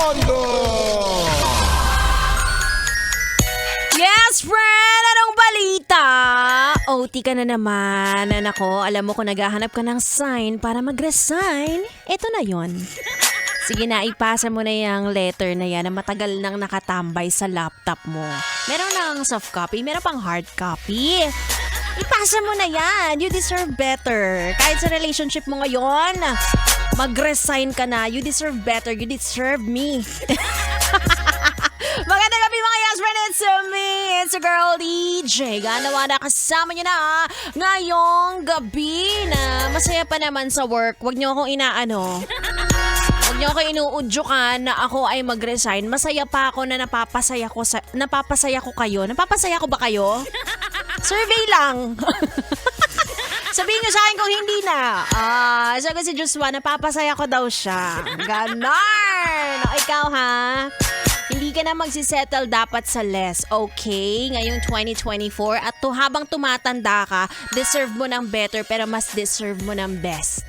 mundo! Yes, friend! Anong balita? OT ka na naman. Nako, alam mo kung naghahanap ka ng sign para mag-resign, eto na yon. Sige na, ipasa mo na yung letter na yan na matagal nang nakatambay sa laptop mo. Meron ng soft copy, meron pang hard copy. Ipasa mo na yan. You deserve better. Kahit sa relationship mo ngayon, mag-resign ka na. You deserve better. You deserve me. Magandang gabi mga yes friend, it's me, it's your girl DJ. Ganawa na kasama nyo na ngayong gabi na masaya pa naman sa work. Huwag nyo akong inaano. Huwag nyo ako inuudyukan na ako ay mag-resign. Masaya pa ako na napapasaya ko kayo. Napapasaya ko ba kayo? Survey lang. Sabihin nyo sa akin kung hindi na. Sabi si Joshua, napapasaya ko daw siya. Ganon. O, ikaw ha? Hindi ka na magsisettle dapat sa less, okay? Ngayong 2024 at habang tumatanda ka, deserve mo ng better pero mas deserve mo ng best.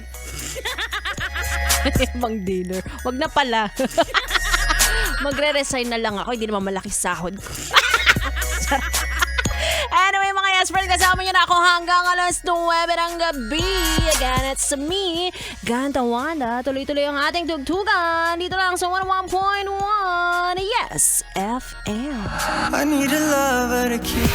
Mang dinner. Wag na pala. Magre-resign na lang ako, hindi naman malaki sahod ko. Anyway, mga yes friends, kasama niyo na ako hanggang alas 9 ng gabi. Again, it's me, Ganta Wanda. Tuloy-tuloy ang ating tugtugan dito lang sa 101.1 Yes FM. I need a lover to keep